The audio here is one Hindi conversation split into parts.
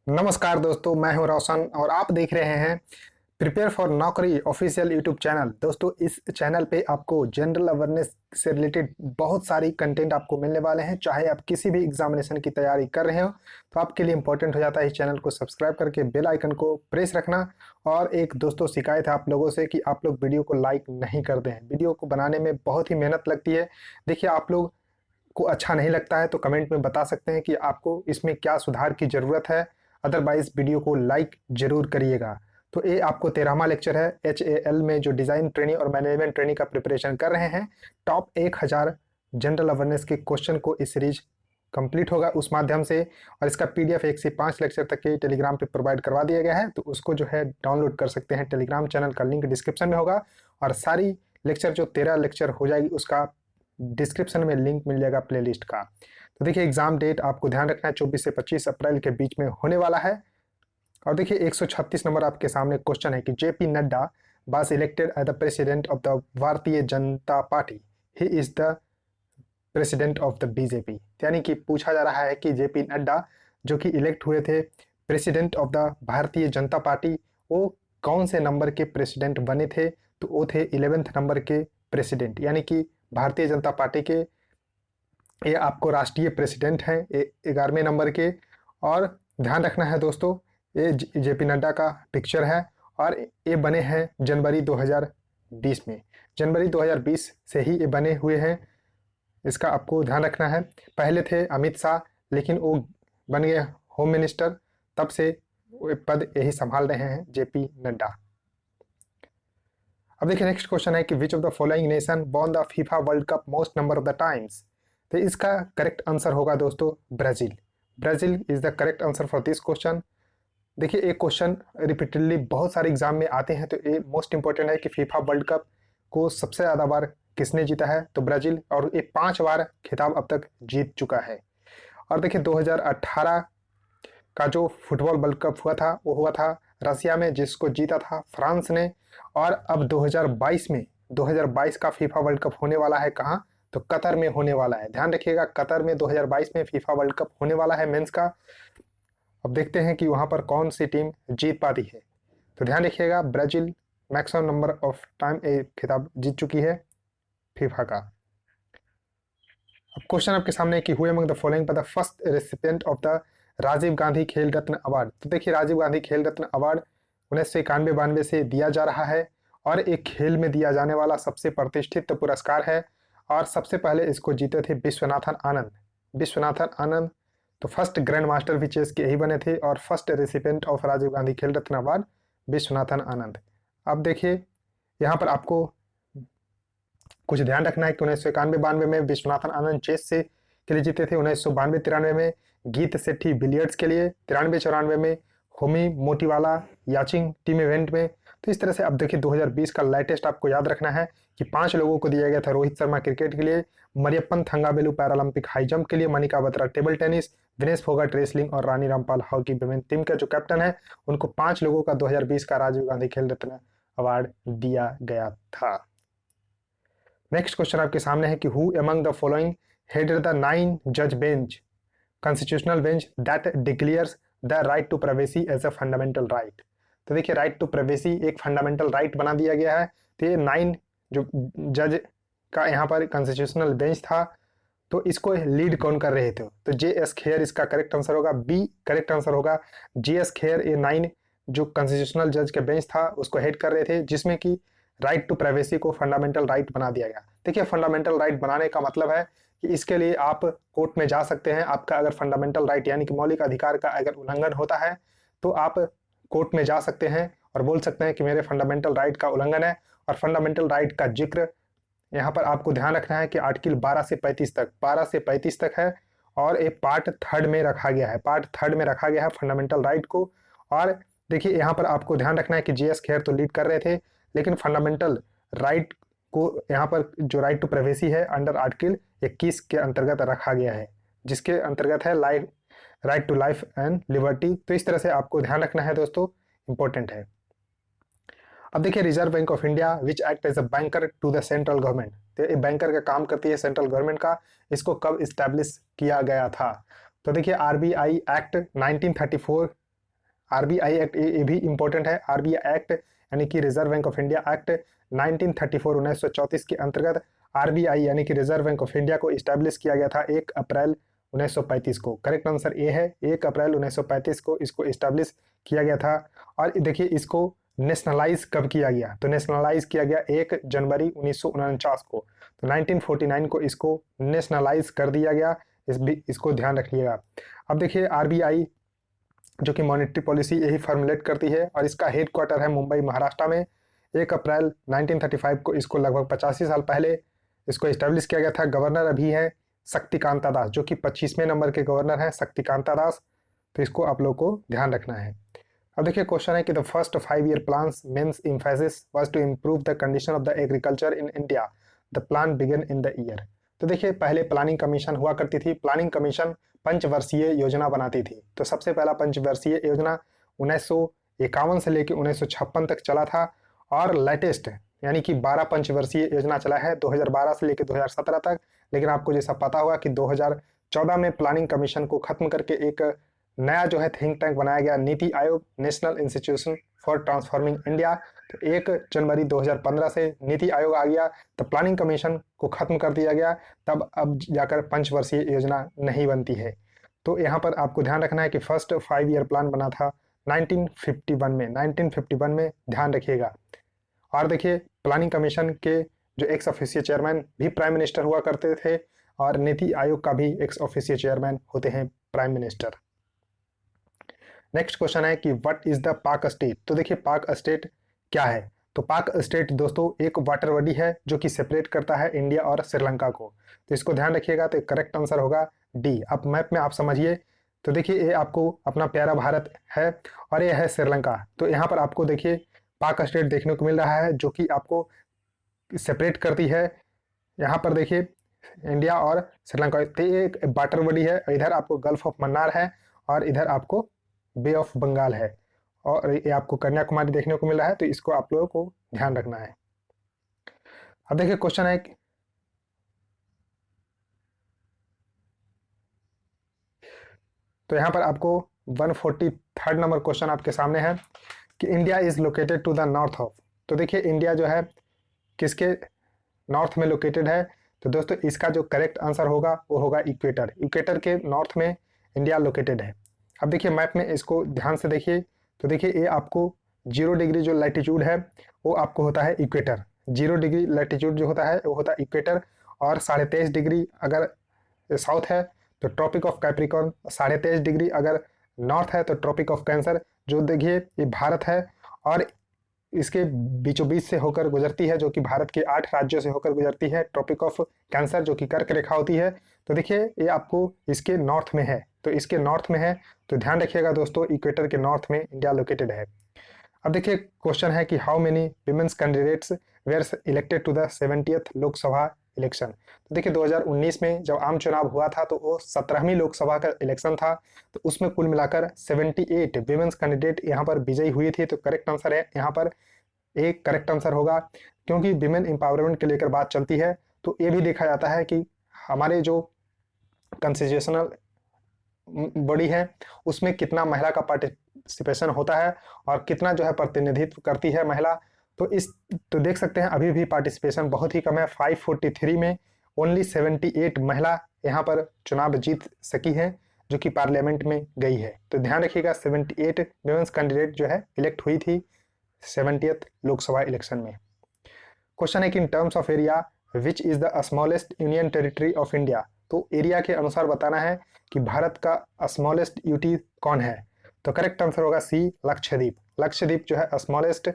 नमस्कार दोस्तों, मैं हूं रोशन और आप देख रहे हैं प्रिपेयर फॉर नौकरी ऑफिशियल यूट्यूब चैनल। दोस्तों, इस चैनल पे आपको जनरल अवेयरनेस से रिलेटेड बहुत सारी कंटेंट आपको मिलने वाले हैं। चाहे आप किसी भी एग्जामिनेशन की तैयारी कर रहे हो तो आपके लिए इंपॉर्टेंट हो जाता है इस चैनल को सब्सक्राइब करके बेल आइकन को प्रेस रखना। और एक दोस्तों शिकायत है आप लोगों से कि आप लोग वीडियो को लाइक नहीं करते हैं। वीडियो को बनाने में बहुत ही मेहनत लगती है। देखिए, आप लोग को अच्छा नहीं लगता है तो कमेंट में बता सकते हैं कि आपको इसमें क्या सुधार की ज़रूरत है। अदरवाइज वीडियो को लाइक जरूर करिएगा। तो ये आपको 13वां लेक्चर है HAL में, जो डिज़ाइन ट्रेनिंग और मैनेजमेंट ट्रेनिंग का प्रिपरेशन कर रहे हैं। टॉप 1000 जनरल अवेयरनेस के क्वेश्चन को इस सीरीज कंप्लीट होगा उस माध्यम से। और इसका PDF 1 से 5 लेक्चर तक के टेलीग्राम पे प्रोवाइड करवा दिया गया है, तो उसको जो है डाउनलोड कर सकते हैं। टेलीग्राम चैनल का लिंक डिस्क्रिप्शन में होगा और सारी लेक्चर जो 13 लेक्चर हो जाएगी उसका डिस्क्रिप्शन में लिंक मिल जाएगा प्लेलिस्ट का। तो देखिए, एग्जाम डेट आपको ध्यान रखना है 24 से 25 अप्रैल के बीच में होने वाला है। और देखिए, 136 नंबर आपके सामने क्वेश्चन है कि JP Nadda was elected as the president of the Bharatiya Janata party, he is the president of the BJP। यानी कि पूछा जा रहा है कि JP नड्डा जो कि इलेक्ट हुए थे president of the Bharatiya Janata party, वो कौन से नंबर के प्रेसिडेंट बने थे? तो वो थे 11th नंबर के प्रेसिडेंट, यानी कि भारतीय जनता पार्टी के ये आपको राष्ट्रीय प्रेसिडेंट हैं 11वें नंबर के। और ध्यान रखना है दोस्तों, ये JP नड्डा का पिक्चर है और ये बने हैं जनवरी 2020 में। जनवरी 2020 से ही ये बने हुए हैं, इसका आपको ध्यान रखना है। पहले थे अमित शाह, लेकिन वो बन गए होम मिनिस्टर, तब से वो पद यही संभाल रहे हैं JP नड्डा। अब देखिए, नेक्स्ट क्वेश्चन है कि which of the following nation won the FIFA world cup most number of the times? तो इसका करेक्ट आंसर होगा दोस्तों Brazil. Brazil is the correct answer for this question. देखिए, एक क्वेश्चन रिपीटेडली बहुत सारे एग्जाम में आते हैं, तो ये मोस्ट इंपॉर्टेंट है कि फीफा वर्ल्ड कप को सबसे ज़्यादा बार किसने जीता है? तो ब्राजील, और ये 5 बार खिताब अब तक जीत चुका है। और देखिए, 2018 का जो फुटबॉल वर्ल्ड कप हुआ था वो हुआ था रसिया में, जिसको जीता था फ्रांस ने। और अब 2022 का फीफा वर्ल्ड कप होने वाला है कहाँ? तो कतर में होने वाला है। ध्यान रखिएगा, कतर में 2022 में फीफा वर्ल्ड कप होने वाला है मेंस का। अब देखते हैं कि वहां पर कौन सी टीम जीत पाती है। तो ध्यान रखिएगा, Brazil maximum number of time खिताब जीत चुकी है फीफा का। अब क्वेश्चन आपके सामने कि who among the following the first recipient of the Rajiv Gandhi Khel Ratna award? तो देखिए, राजीव गांधी खेल रत्न अवार्ड 1991-92 से दिया जा रहा है और एक खेल में दिया जाने वाला सबसे प्रतिष्ठित पुरस्कार है। और सबसे पहले इसको जीते थे विश्वनाथन आनंद। विश्वनाथन आनंद तो फर्स्ट ग्रैंड मास्टर भी चेस के यही बने थे, और first recipient of Rajiv Gandhi Khel Ratna award Viswanathan Anand. अब देखिए, यहाँ पर आपको कुछ ध्यान रखना है कि 1991-92 में विश्वनाथन आनंद चेस से के लिए जीते थे। 1992-93 में गीत सेठी बिलियर्ड्स के लिए, 93-94 में होमी मोटीवाला याचिंग टीम इवेंट में। तो इस तरह से अब देखिए, 2020 का लेटेस्ट आपको याद रखना है कि 5 लोगों को दिया गया था। रोहित शर्मा क्रिकेट के लिए, Mariyappan Thangavelu Paralympic high jump के लिए, Manika Batra table tennis, Vinesh Phogat wrestling और Rani Rampal hockey women team के जो कैप्टन है, उनको 5 लोगों का 2020 का राजीव गांधी खेल रत्न अवार्ड दिया गया था। नेक्स्ट क्वेश्चन आपके सामने है कि who among the following headed the 9 जज bench constitutional bench that declares the right to privacy as a fundamental right? तो देखिए, राइट टू प्राइवेसी एक फंडामेंटल राइट बना दिया गया है। तो ये 9 जो जज का यहाँ पर कॉन्स्टिट्यूशनल बेंच था, तो इसको लीड कौन कर रहे थे? तो JS खेयर इसका करेक्ट आंसर होगा। बी करेक्ट आंसर होगा। JS खेयर ये 9 जो कॉन्स्टिट्यूशनल जज के बेंच था उसको हेड कर रहे थे, जिसमें कि राइट टू प्राइवेसी को फंडामेंटल राइट बना दिया गया। देखिए, फंडामेंटल राइट बनाने का मतलब है कि इसके लिए आप कोर्ट में जा सकते हैं। आपका अगर फंडामेंटल राइट यानी कि मौलिक अधिकार का अगर उल्लंघन होता है तो आप कोर्ट में जा सकते हैं और बोल सकते हैं कि मेरे फंडामेंटल राइट का उल्लंघन है। और फंडामेंटल राइट का जिक्र यहाँ पर आपको ध्यान रखना है कि आर्टिकल 12 से 35 तक है, और एक पार्ट 3 में रखा गया है। पार्ट 3 में रखा गया है फंडामेंटल राइट को। और देखिए, यहाँ पर आपको ध्यान रखना है कि JS खेर तो लीड कर रहे थे, लेकिन फंडामेंटल राइट को यहाँ पर जो राइट टू प्राइवेसी है अंडर आर्टिकल 21 के अंतर्गत रखा गया है, जिसके अंतर्गत है life right to life and liberty. तो इस तरह से आपको ध्यान रखना है दोस्तों, इंपॉर्टेंट है। अब देखिए, reserve bank of India which act as a banker to the central government? तो ये बैंकर का काम करती है सेंट्रल गवर्नमेंट का। इसको कब इस्टेब्लिश किया गया था? तो देखिए, RBI एक्ट 1934 आरबीआई एक्ट ये भी इंपॉर्टेंट है। आरबीआई एक्ट यानी कि reserve bank of India act 1934 1934 के अंतर्गत आरबीआई यानी कि रिजर्व बैंक ऑफ इंडिया को इस्टेब्लिश किया गया था 1 अप्रैल 1935 को। करेक्ट आंसर ए है, 1 अप्रैल 1935 को इसको इस्टेब्लिश किया गया था। और देखिए इसको नेशनलाइज कब किया गया, तो नेशनलाइज किया गया 1 जनवरी 1949 को। तो 1949 को इसको नेशनलाइज कर दिया गया, इसको ध्यान रखिएगा। अब देखिए आरबीआई जो कि मॉनेटरी पॉलिसी यही फॉर्मुलेट करती है और इसका हेड क्वार्टर है मुंबई महाराष्ट्र में। 1 अप्रैल 1935 को इसको लगभग 85 साल पहले इसको इस्टेब्लिश किया गया था। गवर्नर अभी है शक्तिकांता दास, जो कि 25वें नंबर के गवर्नर हैं शक्तिकांता दास। तो इसको आप लोग को ध्यान रखना है। अब देखिए क्वेश्चन है कि the first 5-year plans main's emphasis was to improve the condition of the agriculture in India. The plan began in the year. तो देखिए पहले प्लानिंग कमीशन हुआ करती थी। प्लानिंग कमीशन पंचवर्षीय योजना बनाती थी। तो सबसे पहला पंचवर्षीय योजना 1951 से लेकर 1956 तक चला था और लेटेस्ट यानी कि 12 पंचवर्षीय योजना चला है 2012 से लेकर 2017 तक। लेकिन आपको जैसा पता होगा कि 2014 में प्लानिंग कमीशन को खत्म करके एक नया जो है थिंक टैंक बनाया गया, NITI Aayog, national institution for transforming India. तो 1 जनवरी 2015 से नीति आयोग आ गया, तो प्लानिंग कमीशन को खत्म कर दिया गया। तब अब जाकर पंचवर्षीय योजना नहीं बनती है। तो यहाँ पर आपको ध्यान रखना है कि फर्स्ट 5-year प्लान बना था 1951 में ध्यान रखिएगा। और देखिए प्लानिंग कमीशन के जो एक्स ऑफिशियल चेयरमैन भी प्राइम मिनिस्टर हुआ करते थे और नीति आयोग का भी एक्स ऑफिशियल चेयरमैन होते हैं प्राइम मिनिस्टर। नेक्स्ट क्वेश्चन है कि व्हाट इज द पाक स्टेट। तो देखिए पाक स्टेट क्या है। तो पाक स्टेट दोस्तों एक वाटर बॉडी है जो कि सेपरेट करता है इंडिया और श्रीलंका को। तो इसको ध्यान रखिएगा। तो करेक्ट आंसर होगा डी। अब मैप में आप समझिए। तो देखिए ये आपको अपना प्यारा भारत है और ये है श्रीलंका। तो यहाँ पर आपको देखिए पाक स्टेट देखने को मिल रहा है जो कि आपको सेपरेट करती है। यहाँ पर देखिए इंडिया और श्रीलंका, तो ये एक वाटर बॉडी है। इधर आपको गल्फ ऑफ मन्नार है और इधर आपको बे ऑफ बंगाल है और ये आपको कन्याकुमारी देखने को मिल रहा है। तो इसको आप लोगों को ध्यान रखना है। अब देखिए क्वेश्चन है तो यहाँ पर आपको 143rd नंबर क्वेश्चन आपके सामने है कि India is located to the north of. तो देखिए इंडिया जो है किसके नॉर्थ में लोकेटेड है। तो दोस्तों इसका जो करेक्ट आंसर होगा वो होगा इक्वेटर। इक्वेटर के नॉर्थ में इंडिया लोकेटेड है। अब देखिए मैप में इसको ध्यान से देखिए। तो देखिए ये आपको 0 डिग्री जो लैटिट्यूड है वो आपको होता है इक्वेटर। 0 डिग्री लैटिट्यूड जो होता है वो होता है इक्वेटर। और 23.5 डिग्री अगर साउथ है तो ट्रॉपिक ऑफ कैप्रिकॉर्न। 23.5 डिग्री अगर नॉर्थ है तो ट्रॉपिक ऑफ कैंसर। जो देखिए ये भारत है और इसके बीचों बीच से होकर गुजरती है, जो कि भारत के 8 राज्यों से होकर गुजरती है। ट्रॉपिक ऑफ कैंसर जो कि कर्क रेखा होती है। तो देखिए ये आपको इसके नॉर्थ में है। तो इसके नॉर्थ में है तो ध्यान रखिएगा दोस्तों इक्वेटर के नॉर्थ में इंडिया लोकेटेड है। अब देखिए क्वेश्चन है कि how many women's candidates were elected to the 70th Lok Sabha election. तो देखिए 2019 में जब आम चुनाव हुआ था तो वो 17वीं लोकसभा का इलेक्शन था। तो उसमें कुल मिलाकर 78 विमेन्स कैंडिडेट यहाँ पर विजयी हुई थी। तो करेक्ट आंसर है यहाँ पर एक करेक्ट आंसर होगा, क्योंकि विमेन एम्पावरमेंट के लेकर बात चलती है। तो ये भी देखा जाता है कि हमारे जो कॉन्स्टिट्यूशनल बॉडी है उसमें कितना महिला का पार्टिसिपेशन होता है और कितना जो है प्रतिनिधित्व करती है महिला। तो देख सकते हैं अभी भी पार्टिसिपेशन बहुत ही कम है। 543 में ओनली 78 महिला यहाँ पर चुनाव जीत सकी हैं जो कि पार्लियामेंट में गई है। तो ध्यान रखिएगा 78 विमेन्स कैंडिडेट जो है इलेक्ट हुई थी 70th लोकसभा इलेक्शन में। क्वेश्चन है कि in terms of area which is the smallest union territory of India. तो एरिया के अनुसार बताना है कि भारत का स्मॉलेस्ट यूटी कौन है। तो करेक्ट आंसर होगा सी लक्षद्वीप। लक्षद्वीप जो है स्मॉलेस्ट।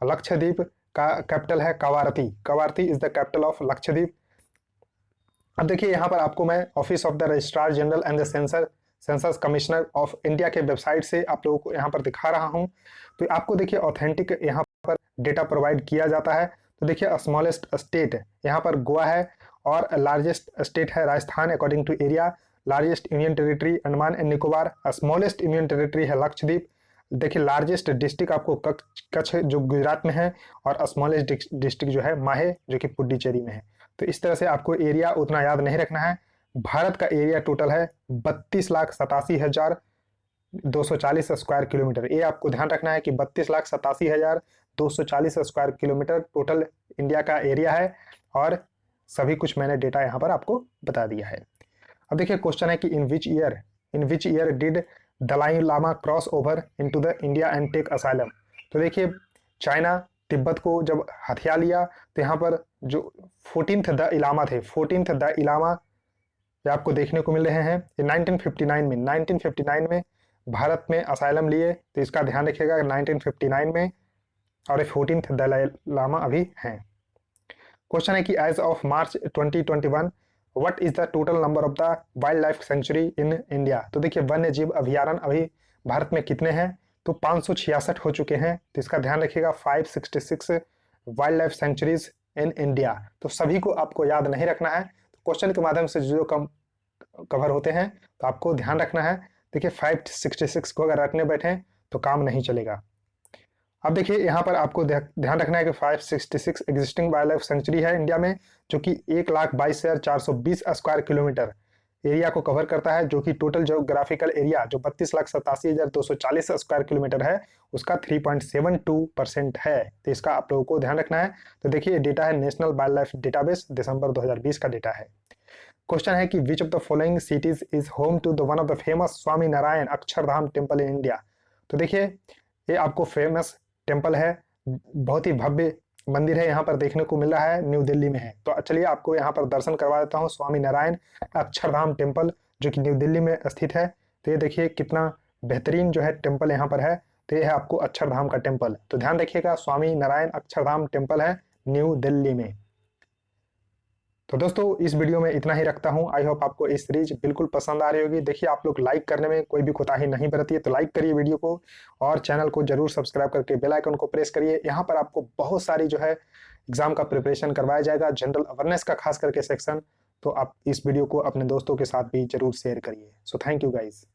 लक्षद्वीप का कैपिटल है Kavaratti. Kavaratti is the capital of Lakshadweep. अब देखिए यहाँ पर आपको मैं office of the registrar general and the census commissioner of India के वेबसाइट से आप लोगों को यहाँ पर दिखा रहा हूँ। तो आपको देखिए ऑथेंटिक यहाँ पर डेटा प्रोवाइड किया जाता है। तो देखिए स्मॉलेस्ट स्टेट यहाँ पर गोवा है और लार्जेस्ट स्टेट है Rajasthan according to area. Largest union territory Andaman and Nicobar. Smallest union territory है लक्षद्वीप। देखिए लार्जेस्ट डिस्ट्रिक्ट आपको कच्छ जो गुजरात में है और स्मॉलेस्ट डिस्ट्रिक्ट जो है माहे जो कि पुडुचेरी में है। तो इस तरह से आपको एरिया उतना याद नहीं रखना है। भारत का एरिया टोटल है 32,87,000 240 स्क्वायर किलोमीटर। ये आपको ध्यान रखना है कि 32,87,240 स्क्वायर किलोमीटर टोटल इंडिया का एरिया है, और सभी कुछ मैंने डेटा यहाँ पर आपको बता दिया है। अब देखिए क्वेश्चन है कि in which year did Dalai Lama cross over into the India and take asylum. तो देखिए चाइना तिब्बत को जब हथिया लिया तो यहाँ पर जो 14th द इलामा थे, 14th द इलामा ये आपको देखने को मिल रहे हैं। ये 1959 में भारत में असाइलम लिए, तो इसका ध्यान रखिएगा 1959 में, और 14th दलाई लामा अभी हैं। क्वेश्चन है कि as of March 2021 what is the total number of the wild life sanctuary in India. तो देखिए वन्य जीव अभयारण्य अभी भारत में कितने हैं, तो 566 हो चुके हैं। तो इसका ध्यान रखिएगा 566 वाइल्ड लाइफ सेंचुरीज इन इंडिया। तो सभी को आपको याद नहीं रखना है, तो क्वेश्चन के माध्यम से जो कम कवर होते हैं तो आपको ध्यान रखना है। देखिए 566 को अगर रखने बैठे तो काम नहीं चलेगा। अब देखिए यहाँ पर आपको ध्यान रखना है कि 566 एग्जिस्टिंग वाइल्ड लाइफ सेंचुरी है इंडिया में, जो कि 1,22,420 स्क्वायर किलोमीटर एरिया को कवर करता है, जो कि टोटल जियोग्राफिकल एरिया जो 32,87,240 स्क्वायर किलोमीटर है उसका 3.72% है। तो इसका आप लोगों को ध्यान रखना है। तो देखिए डेटा है नेशनल वाइल्ड लाइफ डेटाबेस, दिसंबर 2020 का डेटा है। क्वेश्चन है कि which of the following cities is home to the one of the famous Swami Narayan Akshardham temple in India. तो देखिए ये आपको फेमस टेम्पल है, बहुत ही भव्य मंदिर है, यहाँ पर देखने को मिल रहा है, न्यू दिल्ली में है। तो चलिए आपको यहाँ पर दर्शन करवा देता हूँ स्वामी नारायण अक्षरधाम टेम्पल, जो कि न्यू दिल्ली में स्थित है। तो ये देखिए कितना बेहतरीन जो है टेम्पल यहाँ पर है। तो ये है आपको अक्षरधाम का टेम्पल। तो ध्यान रखिएगा स्वामी नारायण अक्षरधाम टेम्पल है न्यू दिल्ली में। तो दोस्तों इस वीडियो में इतना ही रखता हूं। आई होप आपको इस सीरीज बिल्कुल पसंद आ रही होगी। देखिए आप लोग लाइक करने में कोई भी कोताही नहीं बरतिए, तो लाइक करिए वीडियो को, और चैनल को जरूर सब्सक्राइब करके बेल आइकन को प्रेस करिए। यहाँ पर आपको बहुत सारी जो है एग्जाम का प्रिपरेशन करवाया जाएगा, जनरल अवेयरनेस का खास करके सेक्शन। तो आप इस वीडियो को अपने दोस्तों के साथ भी जरूर शेयर करिए। So thank you guys.